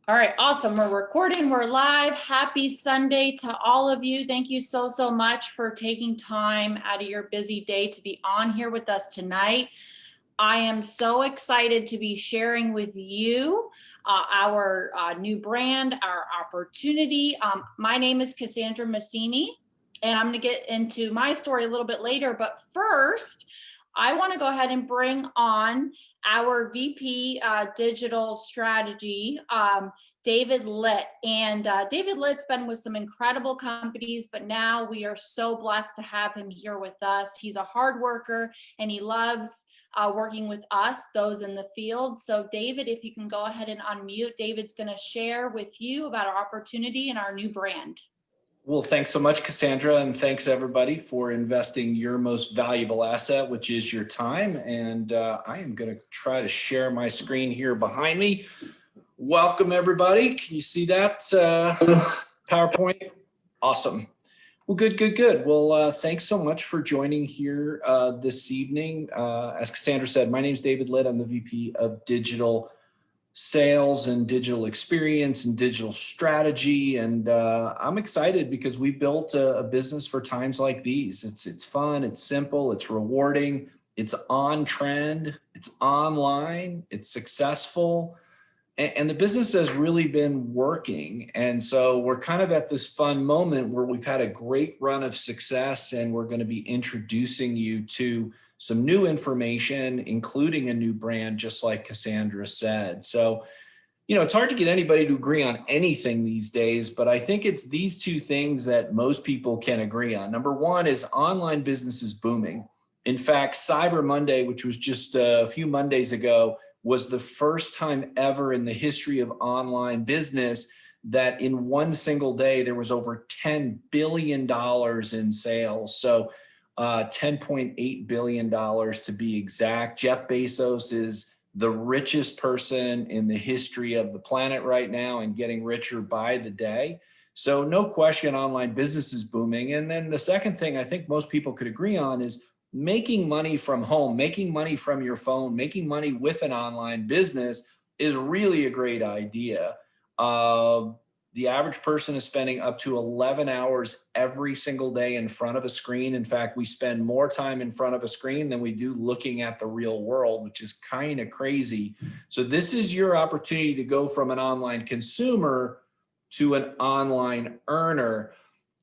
All right, awesome. We're recording, we're live. Happy Sunday to all of you. Thank you so much for taking time out of your busy day to be on here with us tonight. I am so excited to be sharing with you our new brand, our opportunity. My name is Cassandra Masini, and I'm going to get into my story a little bit later. But first, I want to go ahead and bring on our VP Digital Strategy, David Litt. And David Litt's been with some incredible companies, but now we are so blessed to have him here with us. He's a hard worker and he loves working with us, those in the field. So David, if you can go ahead and unmute, David's going to share with you about our opportunity and our new brand. Well, thanks so much, Cassandra, and thanks everybody for investing your most valuable asset, which is your time. And I am going to try to share my screen here behind me. Welcome, everybody. Can you see that PowerPoint? Awesome. Well, good. Well, thanks so much for joining here this evening. As Cassandra said, my name is David Litt. I'm the VP of Digital Sales and Digital Experience and Digital Strategy. And I'm excited because we built a business for times like these. It's fun, it's simple, it's rewarding, it's on trend, it's online, it's successful. And the business has really been working. And so we're kind of at this fun moment where we've had a great run of success, and we're going to be introducing you to some new information, including a new brand, just like Cassandra said. So, it's hard to get anybody to agree on anything these days, but I think it's these two things that most people can agree on. Number one is online business is booming. In fact, Cyber Monday, which was just a few Mondays ago, was the first time ever in the history of online business that in one single day, there was over $10 billion in sales. So $10.8 billion to be exact. Jeff Bezos is the richest person in the history of the planet right now and getting richer by the day. So no question, online business is booming. And then the second thing I think most people could agree on is making money from home, making money from your phone, making money with an online business is really a great idea. The average person is spending up to 11 hours every single day in front of a screen. In fact, we spend more time in front of a screen than we do looking at the real world, which is kind of crazy. So this is your opportunity to go from an online consumer to an online earner.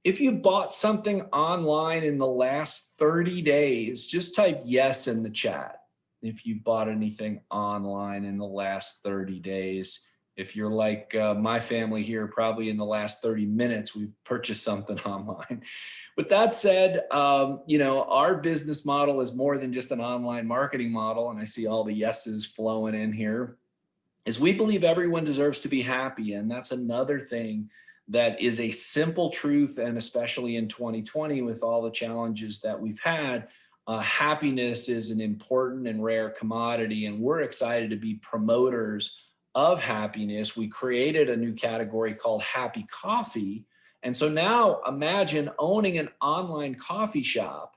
If you bought something online in the last 30 days, just type yes in the chat. If you bought anything online in the last 30 days, if you're like my family here, probably in the last 30 minutes, we've purchased something online. With that said, our business model is more than just an online marketing model. And I see all the yeses flowing in here, is we believe everyone deserves to be happy. And that's another thing that is a simple truth. And especially in 2020, with all the challenges that we've had, happiness is an important and rare commodity. And we're excited to be promoters of happiness. We created a new category called Happy Coffee. And so now imagine owning an online coffee shop.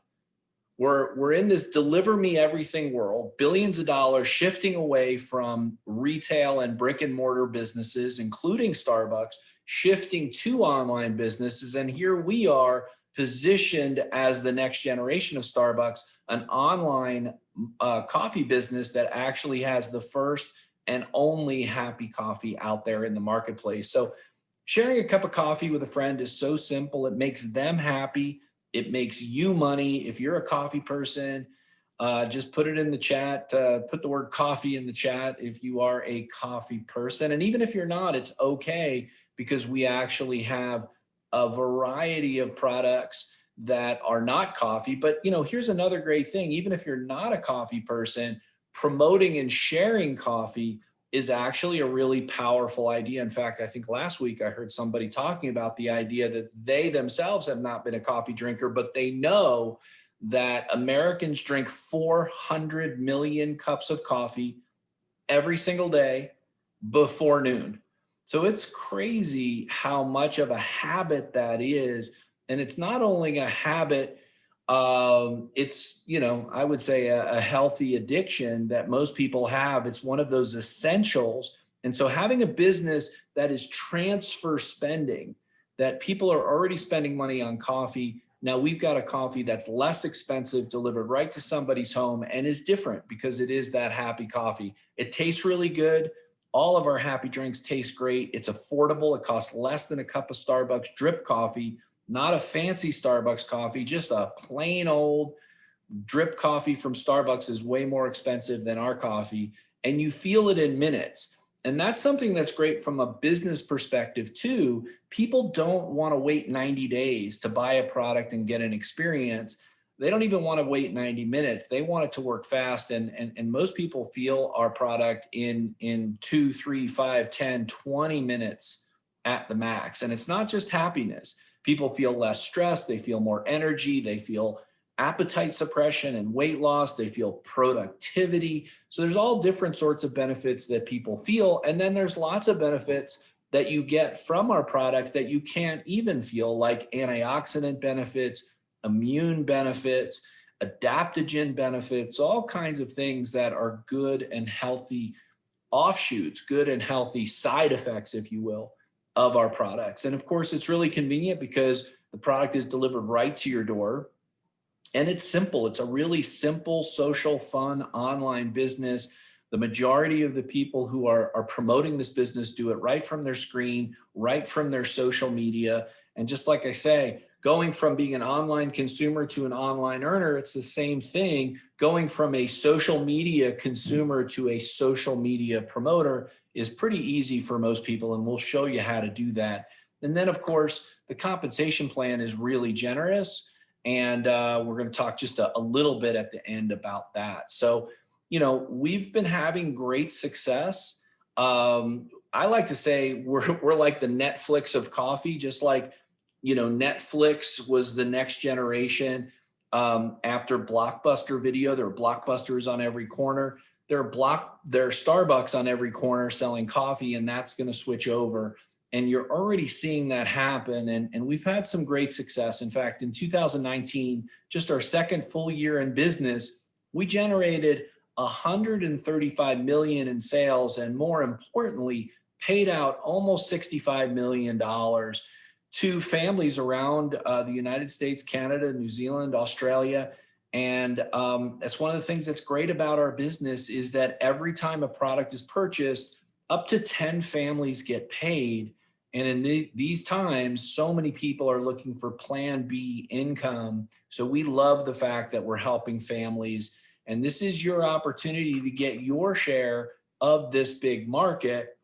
We're in this deliver me everything world, billions of dollars shifting away from retail and brick and mortar businesses, including Starbucks, shifting to online businesses. And here we are positioned as the next generation of Starbucks, an online coffee business that actually has the first and only happy coffee out there in the marketplace. So sharing a cup of coffee with a friend is so simple. It makes them happy. It makes you money. If you're a coffee person, just put it in the chat, put the word coffee in the chat if you are a coffee person. And even if you're not, it's okay, because we actually have a variety of products that are not coffee. But here's another great thing. Even if you're not a coffee person, promoting and sharing coffee is actually a really powerful idea. In fact, I think last week I heard somebody talking about the idea that they themselves have not been a coffee drinker, but they know that Americans drink 400 million cups of coffee every single day before noon. So it's crazy how much of a habit that is. And it's not only a habit, it's, I would say a healthy addiction that most people have. It's one of those essentials. And so having a business that is transfer spending, that people are already spending money on coffee. Now we've got a coffee that's less expensive, delivered right to somebody's home, and is different because it is that happy coffee. It tastes really good. All of our happy drinks taste great. It's affordable. It costs less than a cup of Starbucks drip coffee, not a fancy Starbucks coffee, just a plain old drip coffee from Starbucks is way more expensive than our coffee. And you feel it in minutes. And that's something that's great from a business perspective too. People don't want to wait 90 days to buy a product and get an experience. They don't even want to wait 90 minutes. They want it to work fast. And most people feel our product in 2, 3, 5, 10, 20 minutes at the max. And it's not just happiness. People feel less stress. They feel more energy. They feel appetite suppression and weight loss. They feel productivity. So there's all different sorts of benefits that people feel. And then there's lots of benefits that you get from our products that you can't even feel, like antioxidant benefits, immune benefits, adaptogen benefits, all kinds of things that are good and healthy offshoots, good and healthy side effects, if you will, of our products. And of course, it's really convenient because the product is delivered right to your door. And it's simple. It's a really simple, social, fun online business. The majority of the people who are promoting this business do it right from their screen, right from their social media. And just like I say, going from being an online consumer to an online earner, it's the same thing. Going from a social media consumer to a social media promoter is pretty easy for most people, and we'll show you how to do that. And then, of course, the compensation plan is really generous. And we're going to talk just a little bit at the end about that. So, we've been having great success. I like to say we're like the Netflix of coffee, just like, Netflix was the next generation after Blockbuster Video. There are Blockbusters on every corner. There are Starbucks on every corner selling coffee, and that's going to switch over. And you're already seeing that happen. And we've had some great success. In fact, in 2019, just our second full year in business, we generated $135 million in sales, and more importantly, paid out almost $65 million to families around the United States, Canada, New Zealand, Australia. And that's one of the things that's great about our business, is that every time a product is purchased, up to 10 families get paid. And in these times, so many people are looking for Plan B income. So we love the fact that we're helping families. And this is your opportunity to get your share of this big market.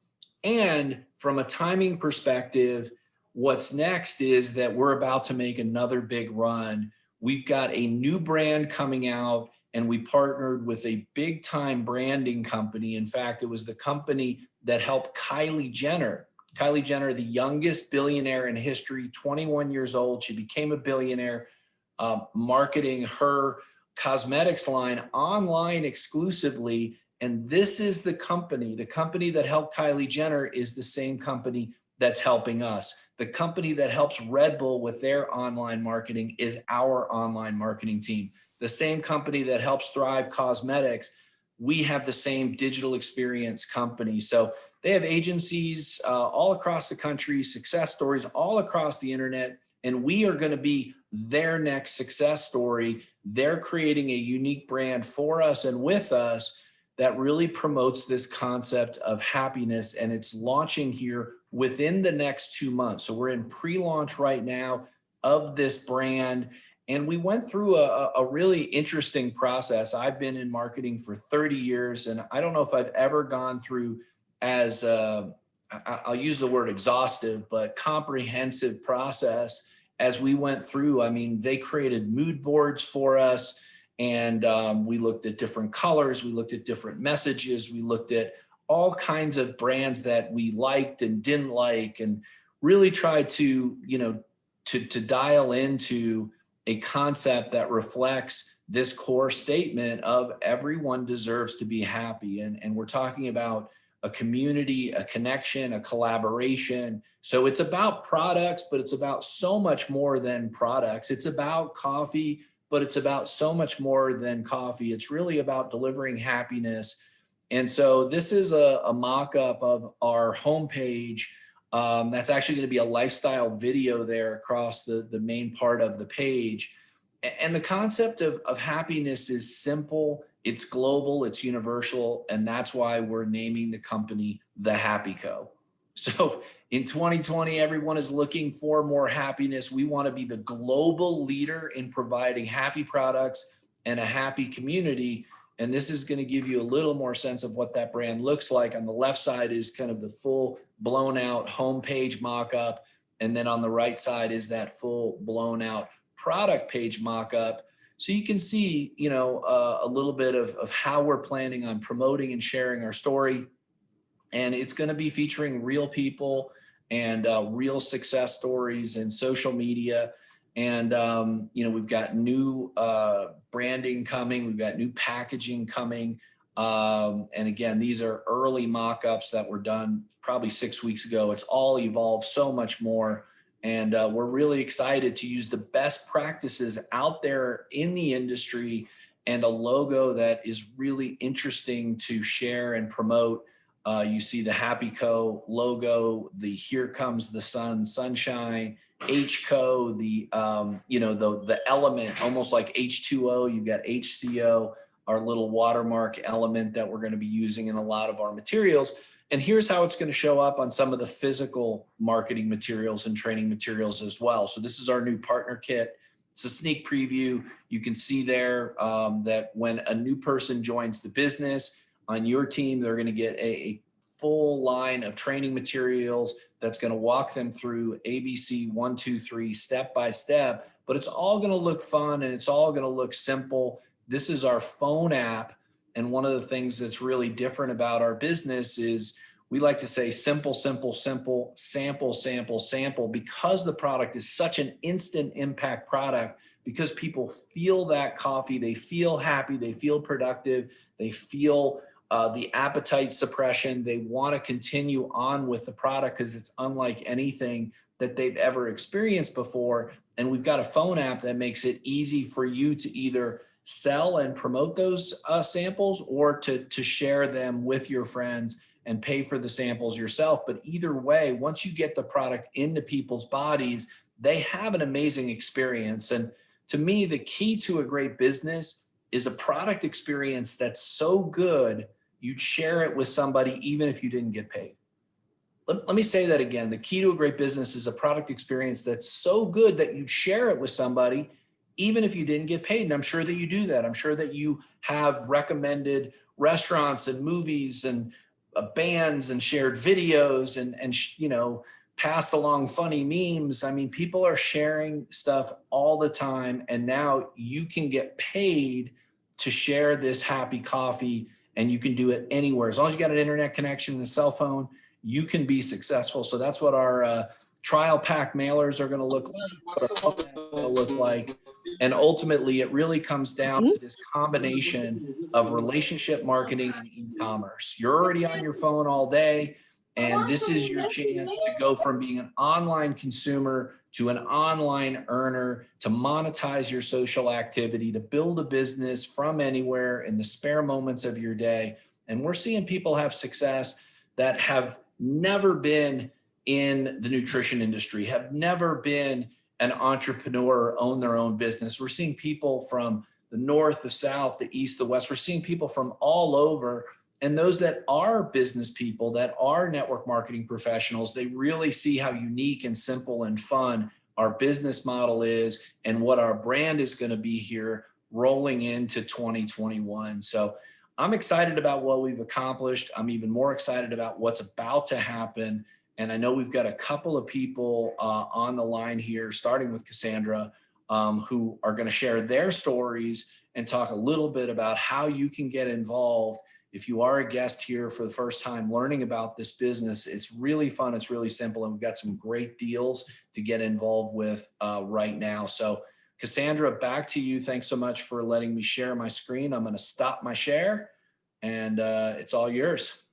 And from a timing perspective, what's next is that we're about to make another big run. We've got a new brand coming out, and we partnered with a big time branding company. In fact, it was the company that helped Kylie Jenner, the youngest billionaire in history, 21 years old. She became a billionaire, marketing her cosmetics line online exclusively. And this is the company that helped Kylie Jenner is the same company that's helping us. The company that helps Red Bull with their online marketing is our online marketing team. The same company that helps Thrive Cosmetics, we have the same digital experience company. So they have agencies all across the country, success stories all across the internet, and we are going to be their next success story. They're creating a unique brand for us and with us that really promotes this concept of happiness, and it's launching here within the next 2 months. So we're in pre-launch right now of this brand. And we went through a really interesting process. I've been in marketing for 30 years, and I don't know if I've ever gone through as, I'll use the word exhaustive, but comprehensive process as we went through. I mean, they created mood boards for us, and we looked at different colors. We looked at different messages. We looked at all kinds of brands that we liked and didn't like, and really tried to, to dial into a concept that reflects this core statement of everyone deserves to be happy. And we're talking about a community, a connection, a collaboration. So it's about products, but it's about so much more than products. It's about coffee, but it's about so much more than coffee. It's really about delivering happiness. And so this is a mock-up of our homepage. That's actually going to be a lifestyle video there across the main part of the page. And the concept of happiness is simple, it's global, it's universal, and that's why we're naming the company The Happy Co. So in 2020, everyone is looking for more happiness. We want to be the global leader in providing happy products and a happy community. And this is going to give you a little more sense of what that brand looks like. On the left side is kind of the full blown out homepage mock-up. And then on the right side is that full blown out product page mock-up. So you can see, a little bit of how we're planning on promoting and sharing our story. And it's going to be featuring real people and real success stories and social media. And, we've got new branding coming. We've got new packaging coming. And again, these are early mock-ups that were done probably 6 weeks ago. It's all evolved so much more. And we're really excited to use the best practices out there in the industry and a logo that is really interesting to share and promote. You see the Happy Co logo, the Here Comes the Sun, sunshine, HCO, the element, almost like H2O, you've got HCO, our little watermark element that we're going to be using in a lot of our materials. And here's how it's going to show up on some of the physical marketing materials and training materials as well. So this is our new partner kit. It's a sneak preview. You can see there that when a new person joins the business on your team, they're going to get a full line of training materials that's going to walk them through ABC 1, 2, 3, step by step. But it's all going to look fun and it's all going to look simple. This is our phone app. And one of the things that's really different about our business is we like to say simple, simple, simple, sample, sample, sample, because the product is such an instant impact product, because people feel that coffee, they feel happy, they feel productive, they feel the appetite suppression. They want to continue on with the product because it's unlike anything that they've ever experienced before. And we've got a phone app that makes it easy for you to either sell and promote those samples or to share them with your friends and pay for the samples yourself. But either way, once you get the product into people's bodies, they have an amazing experience. And to me, the key to a great business is a product experience that's so good, you'd share it with somebody even if you didn't get paid. Let me say that again. The key to a great business is a product experience that's so good that you'd share it with somebody even if you didn't get paid. And I'm sure that you do that. I'm sure that you have recommended restaurants and movies and bands and shared videos and passed along funny memes. I mean, people are sharing stuff all the time. And now you can get paid to share this happy coffee, and you can do it anywhere. As long as you got an internet connection and a cell phone, you can be successful. So that's what our trial pack mailers are going to look like, what our phone app is going to look like. And ultimately, it really comes down to this combination of relationship marketing and e-commerce. You're already on your phone all day, and this is your chance to go from being an online consumer to an online earner, to monetize your social activity, to build a business from anywhere in the spare moments of your day. And we're seeing people have success that have never been in the nutrition industry, have never been an entrepreneur or own their own business. We're seeing people from the north, the south, the east, the west. We're seeing people from all over. And those that are business people, that are network marketing professionals, they really see how unique and simple and fun our business model is and what our brand is going to be here rolling into 2021. So I'm excited about what we've accomplished. I'm even more excited about what's about to happen. And I know we've got a couple of people on the line here, starting with Cassandra, who are going to share their stories and talk a little bit about how you can get involved. If you are a guest here for the first time learning about this business, it's really fun. It's really simple. And we've got some great deals to get involved with right now. So Cassandra, back to you. Thanks so much for letting me share my screen. I'm going to stop my share and it's all yours.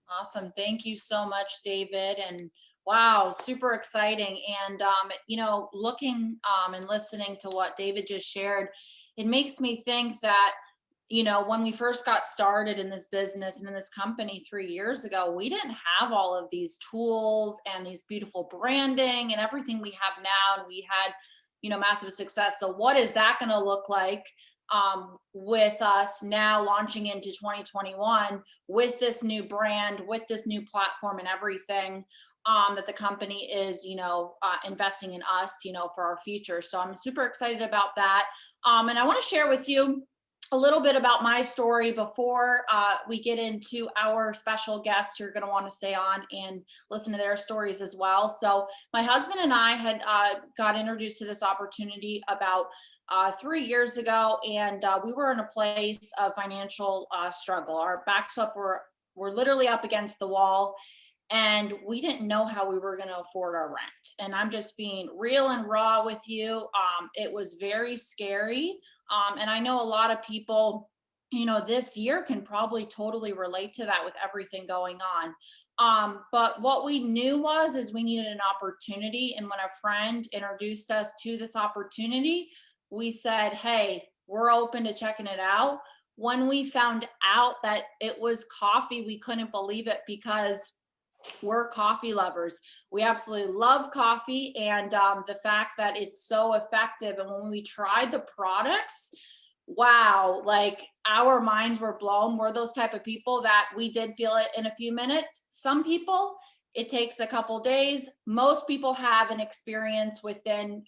Awesome. Thank you so much, David. And wow, super exciting. And, looking and listening to what David just shared, it makes me think that when we first got started in this business and in this company 3 years ago, we didn't have all of these tools and these beautiful branding and everything we have now. And we had, massive success. So what is that going to look like with us now launching into 2021 with this new brand, with this new platform and everything that the company is, investing in us, for our future. So I'm super excited about that. And I want to share with you a little bit about my story before we get into our special guests. You're going to want to stay on and listen to their stories as well. So my husband and I had got introduced to this opportunity about 3 years ago, and we were in a place of financial struggle. Our backs up were literally up against the wall, and we didn't know how we were going to afford our rent. And I'm just being real and raw with you. It was very scary. And I know a lot of people, this year can probably totally relate to that with everything going on. But what we knew is we needed an opportunity. And when a friend introduced us to this opportunity, we said, hey, we're open to checking it out. When we found out that it was coffee, we couldn't believe it, because we're coffee lovers. We absolutely love coffee, and the fact that it's so effective. And when we tried the products, wow, like our minds were blown. We're those type of people that we did feel it in a few minutes. Some people, it takes a couple days. Most people have an experience within,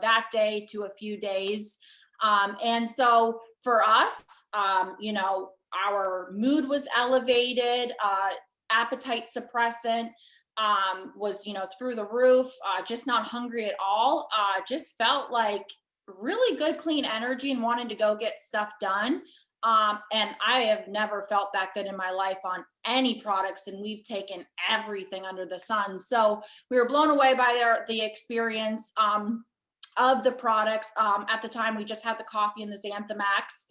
that day to a few days. And so for us, our mood was elevated. Appetite suppressant was through the roof, just not hungry at all, just felt like really good clean energy and wanted to go get stuff done. And I have never felt that good in my life on any products, and we've taken everything under the sun. So we were blown away by the experience of the products. At the time, we just had the coffee and the Xanthamax.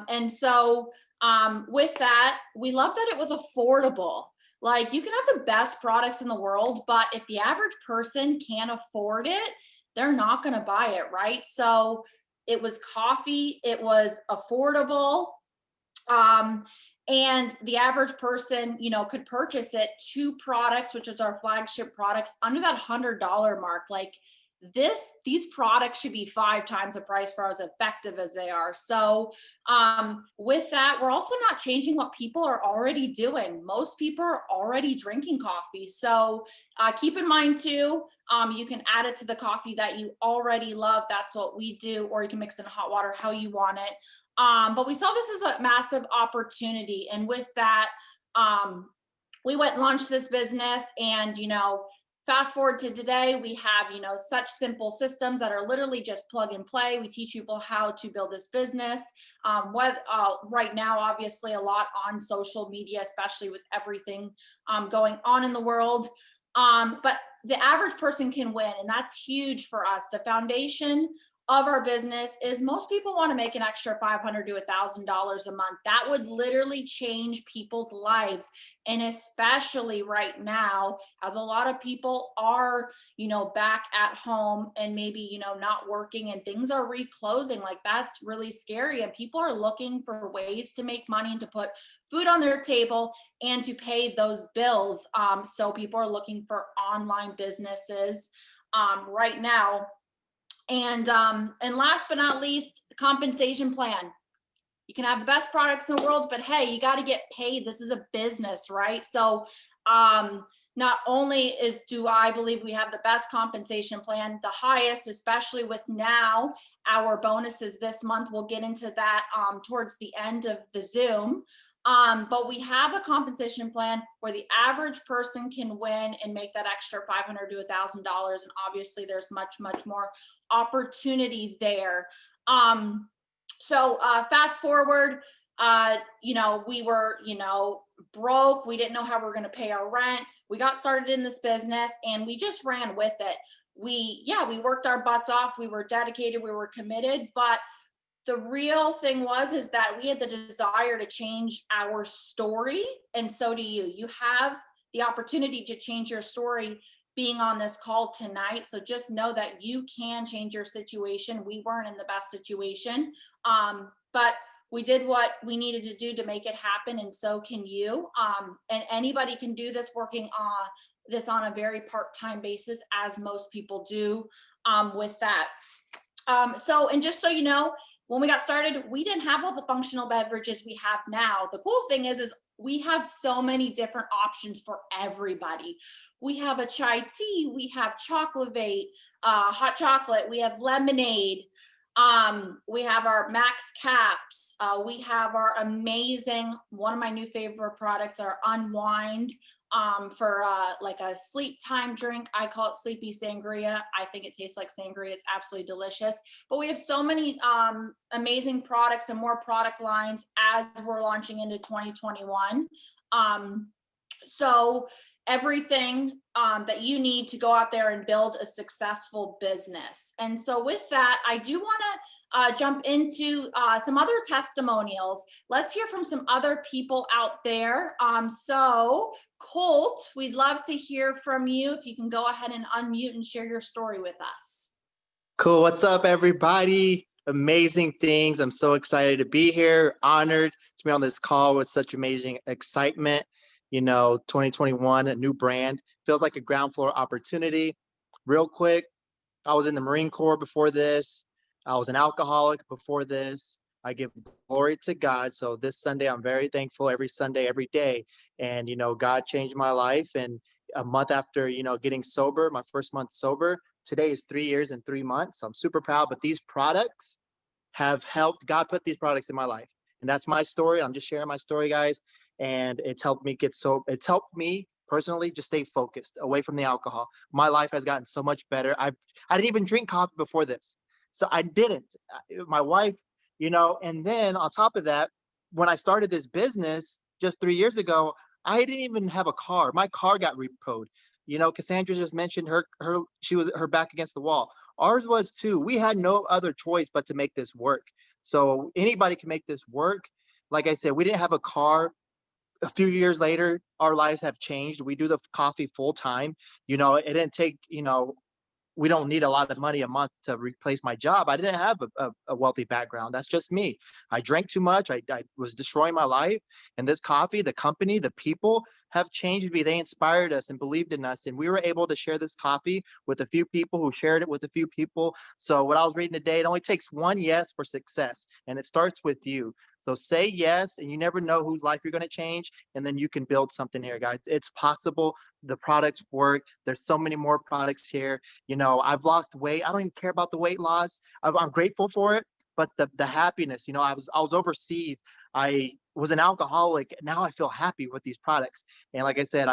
And so with that, we love that it was affordable. Like, you can have the best products in the world, but if the average person can't afford it, they're not going to buy it, right? So it was coffee, it was affordable, and the average person, could purchase it. 2 products, which is our flagship products, under that $100 mark. Like, these products should be 5 times the price for as effective as they are. So with that, we're also not changing what people are already doing. Most people are already drinking coffee. So keep in mind too, you can add it to the coffee that you already love. That's what we do. Or you can mix in hot water how you want it. But we saw this as a massive opportunity. And with that, we went and launched this business, and, fast forward to today, we have, such simple systems that are literally just plug and play. We teach people how to build this business. Right now, obviously, a lot on social media, especially with everything going on in the world. But the average person can win, and that's huge for us. The foundation of our business is most people want to make an extra $500 to $1,000 a month. That would literally change people's lives. And especially right now, as a lot of people are, back at home and maybe, not working, and things are reclosing. Like, that's really scary. And people are looking for ways to make money and to put food on their table and to pay those bills. So people are looking for online businesses right now. And last but not least, compensation plan. You can have the best products in the world, but hey, you got to get paid. This is a business, right? So not only do I believe we have the best compensation plan, the highest, especially with now our bonuses this month. We'll get into that towards the end of the Zoom. But we have a compensation plan where the average person can win and make that extra $500 to $1,000. And obviously there's much, much more opportunity there. So fast forward, we were, broke. We didn't know how we were going to pay our rent. We got started in this business and we just ran with it. We worked our butts off. We were dedicated. We were committed. But the real thing is that we had the desire to change our story. And so do you. You have the opportunity to change your story being on this call tonight. So just know that you can change your situation. We weren't in the best situation. But we did what we needed to do to make it happen, and so can you. And anybody can do this, working on this on a very part-time basis, as most people do with that. So, and just so you know, when we got started, we didn't have all the functional beverages we have now. The cool thing is we have so many different options for everybody. We have a chai tea, we have chocolate, hot chocolate, we have lemonade, we have our max caps, we have our amazing, one of my new favorite products, our unwind, for like a sleep time drink. I call it sleepy sangria. I think it tastes like sangria. It's absolutely delicious. But we have so many amazing products and more product lines as we're launching into 2021. So everything that you need to go out there and build a successful business. And so with that, I do want to jump into some other testimonials. Let's hear from some other people out there. So Colt, we'd love to hear from you. If you can go ahead and unmute and share your story with us. Cool. What's up, everybody? Amazing things. I'm so excited to be here. Honored to be on this call with such amazing excitement. 2021, a new brand. Feels like a ground floor opportunity. Real quick, I was in the Marine Corps before this. I was an alcoholic before this. I give glory to God. So this Sunday, I'm very thankful every Sunday, every day. And, God changed my life. And a month after, getting sober, my first month sober, today is 3 years and 3 months. I'm super proud. But these products have helped. God put these products in my life. And that's my story. I'm just sharing my story, guys. And it's helped me it's helped me personally just stay focused away from the alcohol. My life has gotten so much better. I didn't even drink coffee before this. So I didn't. My wife, and then on top of that, when I started this business just 3 years ago, I didn't even have a car. My car got repoed. Cassandra just mentioned her back against the wall. Ours was too. We had no other choice but to make this work. So anybody can make this work. Like I said, we didn't have a car. A few years later, our lives have changed. We do the coffee full time. It didn't take, we don't need a lot of money a month to replace my job. I didn't have a wealthy background. That's just me. I drank too much. I was destroying my life. And this coffee, the company, the people have changed me. They inspired us and believed in us. And we were able to share this coffee with a few people who shared it with a few people. So what I was reading today, it only takes one yes for success. And it starts with you. So say yes, and you never know whose life you're going to change. And then you can build something here, guys. It's possible. The products work. There's so many more products here. I've lost weight. I don't even care about the weight loss. I'm grateful for it. But the happiness, I was overseas. I was an alcoholic. Now I feel happy with these products. And like I said,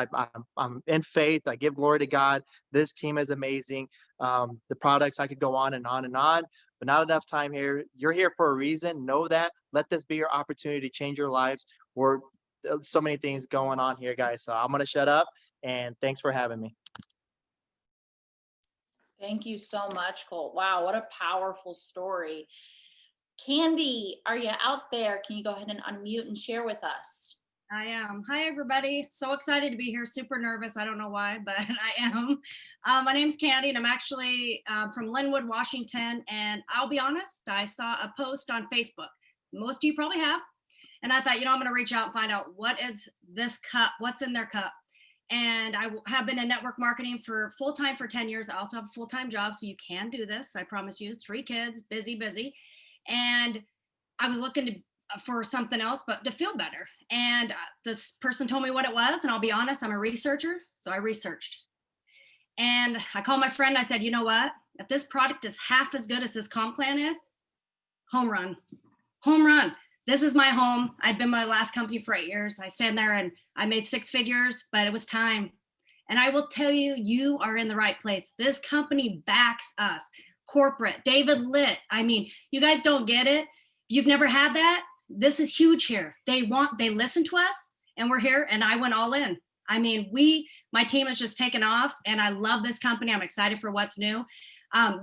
I'm in faith. I give glory to God. This team is amazing. The products, I could go on and on and on, but not enough time here. You're here for a reason. Know that. Let this be your opportunity to change your lives. We're so many things going on here, guys. So I'm going to shut up, and thanks for having me. Thank you so much, Colt. Wow, what a powerful story. Candy, are you out there? Can you go ahead and unmute and share with us? I am. Hi, everybody. So excited to be here. Super nervous. I don't know why, but I am. My name's Candy, and I'm actually from Linwood, Washington. And I'll be honest, I saw a post on Facebook. Most of you probably have. And I thought, I'm going to reach out and find out what is this cup, what's in their cup. And I have been in network marketing for full-time for 10 years. I also have a full-time job, so you can do this. I promise you, 3 kids, busy. And I was looking for something else, but to feel better. And this person told me what it was. And I'll be honest, I'm a researcher. So I researched. And I called my friend. I said, you know what? If this product is half as good as this comp plan is, home run. This is my home. I'd been my last company for 8 years. I stand there and I made 6 figures, but it was time. And I will tell you, you are in the right place. This company backs us. Corporate, David Litt. I mean, you guys don't get it. If you've never had that, this is huge here. They listen to us, and we're here, and I went all in. I mean, my team has just taken off, and I love this company. I'm excited for what's new.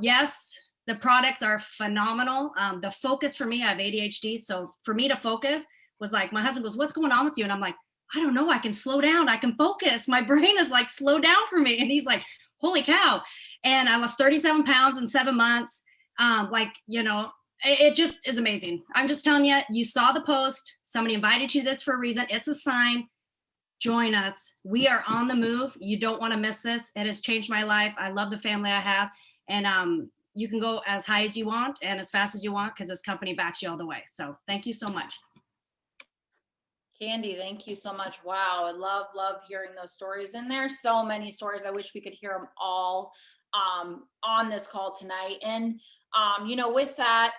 Yes, the products are phenomenal. The focus for me, I have ADHD. So for me to focus was like, my husband goes, what's going on with you? And I'm like, I don't know. I can slow down. I can focus. My brain is like, slow down for me. And he's like, holy cow. And I lost 37 pounds in 7 months. it just is amazing. I'm just telling you, you saw the post. Somebody invited you to this for a reason. It's a sign. Join us. We are on the move. You don't want to miss this. It has changed my life. I love the family I have. And you can go as high as you want and as fast as you want because this company backs you all the way. So thank you so much. Candy, thank you so much. Wow, I love hearing those stories. And there's so many stories. I wish we could hear them all on this call tonight. And with that,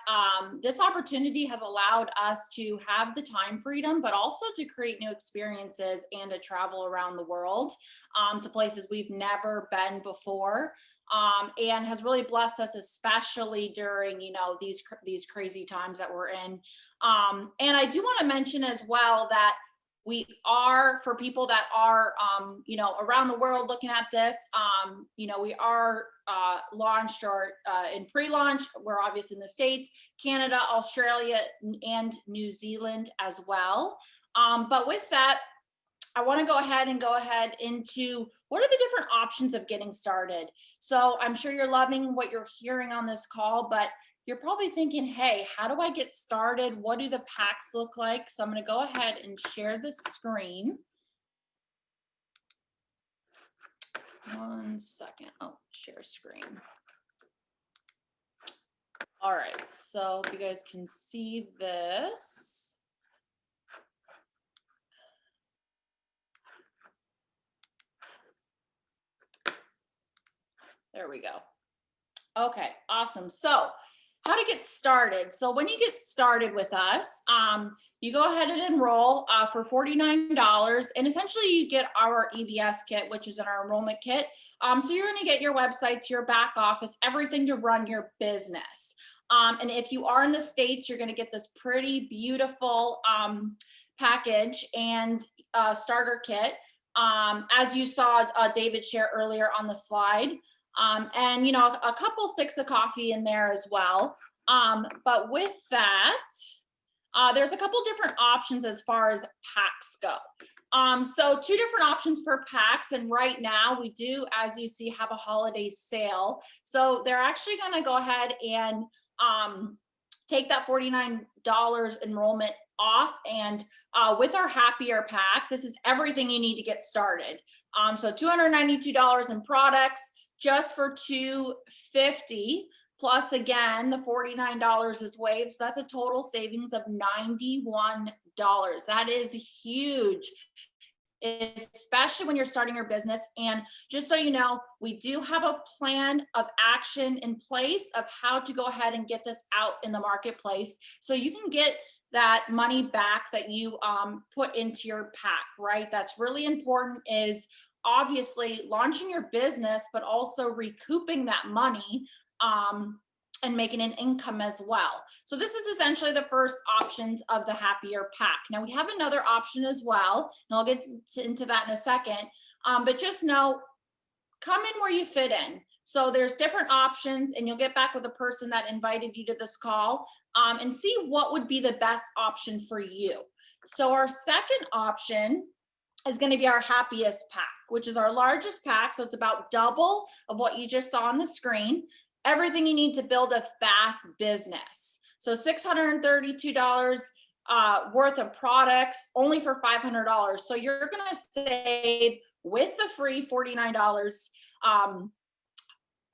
this opportunity has allowed us to have the time freedom, but also to create new experiences and to travel around the world to places we've never been before. And has really blessed us, especially during, these crazy times that we're in. And I do want to mention as well that we are, for people that are, around the world looking at this, we are launched or in pre-launch. We're obviously in the States, Canada, Australia, and New Zealand as well. But with that, I want to go ahead into what are the different options of getting started. So I'm sure you're loving what you're hearing on this call, but you're probably thinking, hey, how do I get started? What do the packs look like? So I'm going to go ahead and share the screen. One second. Oh, share screen. All right. So if you guys can see this. There we go. Okay, awesome. So how to get started. So when you get started with us, you go ahead and enroll for $49. And essentially you get our EBS kit, which is our enrollment kit. So you're gonna get your websites, your back office, everything to run your business. And if you are in the States, you're gonna get this pretty beautiful package and starter kit. As you saw David share earlier on the slide. And a couple sticks of coffee in there as well. But with that, there's a couple different options as far as packs go. So 2 different options for packs, and right now we do, as you see, have a holiday sale. So they're actually going to go ahead and take that $49 enrollment off, and with our Happier pack, this is everything you need to get started. So $292 in products, just for $250, plus again, the $49 is waived. So that's a total savings of $91. That is huge, especially when you're starting your business. And just so you know, we do have a plan of action in place of how to go ahead and get this out in the marketplace. So you can get that money back that you put into your pack, right? That's really important, is obviously launching your business, but also recouping that money and making an income as well. So this is essentially the first options of the Happier pack. Now we have another option as well, and I'll get into that in a second. But just know, come in where you fit in. So there's different options, and you'll get back with the person that invited you to this call and see what would be the best option for you. So our second option is going to be our Happiest pack, which is our largest pack. So it's about double of what you just saw on the screen. Everything you need to build a fast business. So $632 worth of products, only for $500. So you're going to save, with the free $49,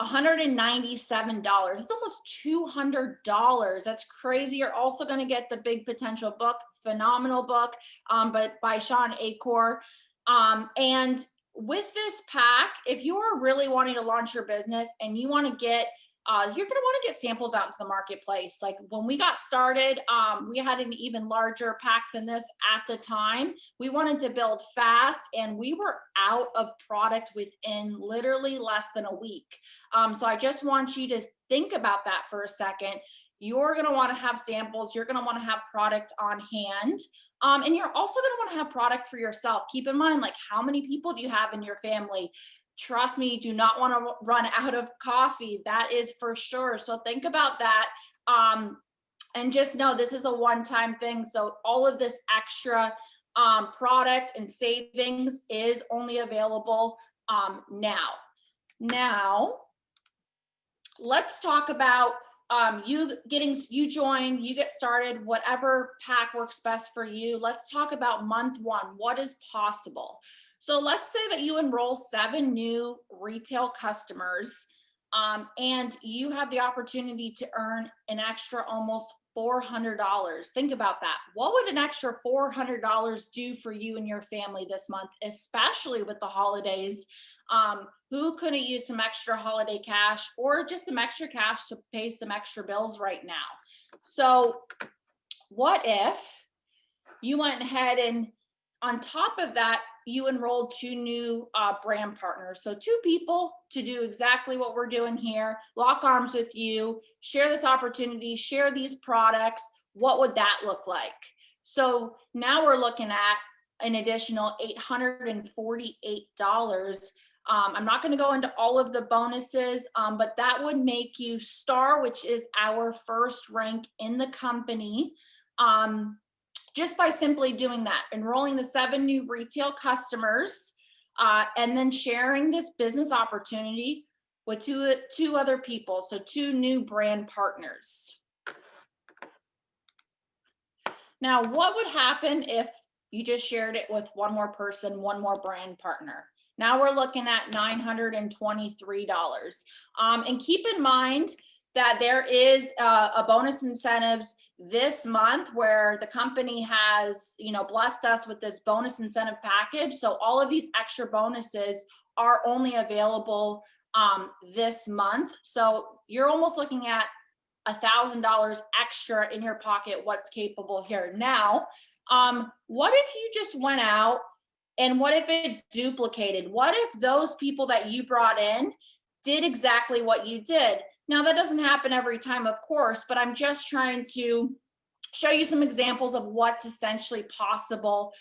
$197. It's almost $200. That's crazy. You're also going to get the Big Potential book, phenomenal book, but by Sean Acor. And with this pack, if you are really wanting to launch your business and you want to get you're going to want to get samples out into the marketplace. Like when we got started, we had an even larger pack than this at the time. We wanted to build fast, and we were out of product within literally less than a week. So I just want you to think about that for a second. You're going to want to have samples. You're going to want to have product on hand. And you're also going to want to have product for yourself. Keep in mind, like, how many people do you have in your family? Trust me, you do not want to run out of coffee. That is for sure. So think about that. And just know this is a one-time thing. So all of this extra product and savings is only available now. Now, let's talk about you join, you get started, whatever pack works best for you. Let's talk about month one. What is possible? So let's say that you enroll 7 new retail customers, and you have the opportunity to earn an extra almost $400. Think about that. What would an extra $400 do for you and your family this month, especially with the holidays? Who couldn't use some extra holiday cash or just some extra cash to pay some extra bills right now? So what if you went ahead and on top of that, you enrolled 2 new brand partners. So 2 people to do exactly what we're doing here, lock arms with you, share this opportunity, share these products. What would that look like? So now we're looking at an additional $848. I'm not going to go into all of the bonuses, but that would make you star, which is our first rank in the company. Just by simply doing that, enrolling the 7 new retail customers, and then sharing this business opportunity with two other people. So 2 new brand partners. Now, what would happen if you just shared it with one more person, one more brand partner? Now we're looking at $923. And keep in mind that there is a bonus incentives this month where the company has, blessed us with this bonus incentive package. So all of these extra bonuses are only available this month. So you're almost looking at $1,000 extra in your pocket. What's capable here now? What if you just went out and what if it duplicated? What if those people that you brought in did exactly what you did? Now, that doesn't happen every time, of course, but I'm just trying to show you some examples of what's essentially possible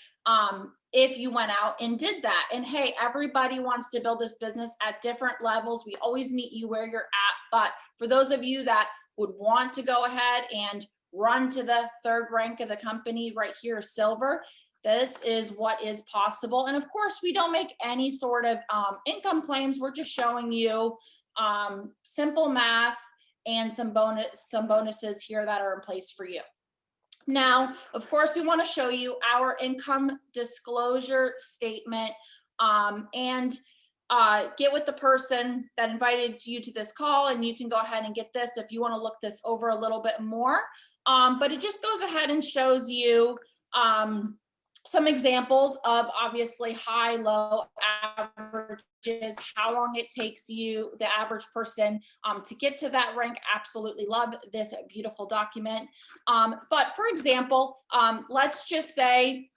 if you went out and did that. And hey, everybody wants to build this business at different levels. We always meet you where you're at. But for those of you that would want to go ahead and run to the 3rd rank of the company right here, silver, this is what is possible. And of course, we don't make any sort of income claims. We're just showing you simple math and some bonuses here that are in place for you. Now, of course, we want to show you our income disclosure statement and get with the person that invited you to this call, and you can go ahead and get this if you want to look this over a little bit more. But it just goes ahead and shows you some examples of obviously high, low averages, how long it takes you, the average person, to get to that rank. Absolutely love this beautiful document. But for example, let's just say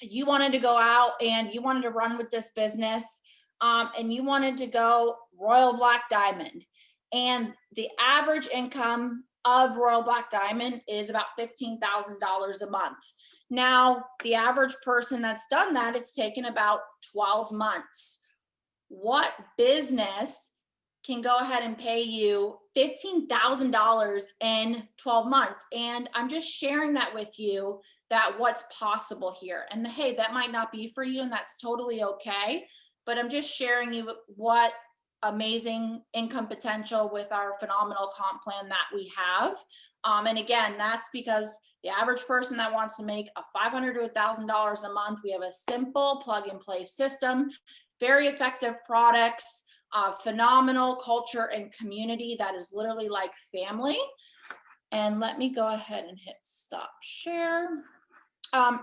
you wanted to go out and you wanted to run with this business, and you wanted to go Royal Black Diamond. And the average income of Royal Black Diamond is about $15,000 a month. Now, the average person that's done that, it's taken about 12 months. What business can go ahead and pay you $15,000 in 12 months? And I'm just sharing that with you, that what's possible here. And hey, that might not be for you, and that's totally okay. But I'm just sharing you what amazing income potential with our phenomenal comp plan that we have. And again, that's because the average person that wants to make $500 to $1,000 a month, we have a simple plug and play system, very effective products, phenomenal culture and community that is literally like family. And let me go ahead and hit stop share.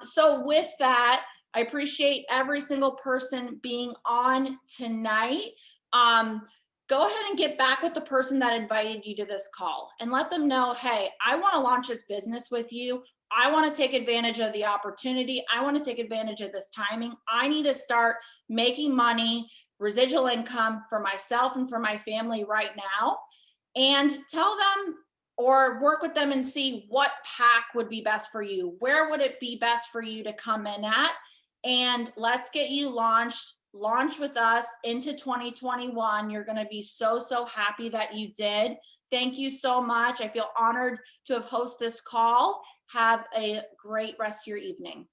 So with that, I appreciate every single person being on tonight. Go ahead and get back with the person that invited you to this call and let them know, hey, I want to launch this business with you. I want to take advantage of the opportunity. I want to take advantage of this timing. I need to start making money, residual income for myself and for my family right now. And tell them or work with them and see what pack would be best for you. Where would it be best for you to come in at? And let's get you launched. Launch with us into 2021. You're going to be so happy that you did. Thank you so much. I feel honored to have hosted this call. Have a great rest of your evening.